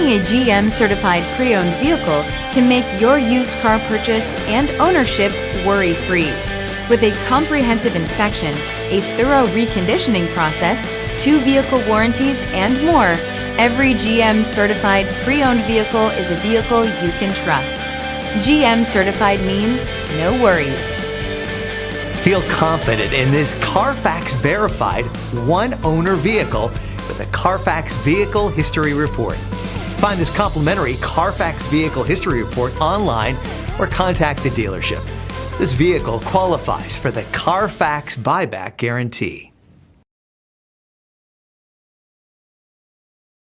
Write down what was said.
Having a GM certified pre-owned vehicle can make your used car purchase and ownership worry-free. With a comprehensive inspection, a thorough reconditioning process, 2 vehicle warranties, and more, every GM certified pre-owned vehicle is a vehicle you can trust. GM certified means no worries. Feel confident in this CarFax verified one-owner vehicle with a CarFax Vehicle History Report. Find this complimentary CarFax Vehicle History Report online or contact the dealership. This vehicle qualifies for the CarFax Buyback Guarantee.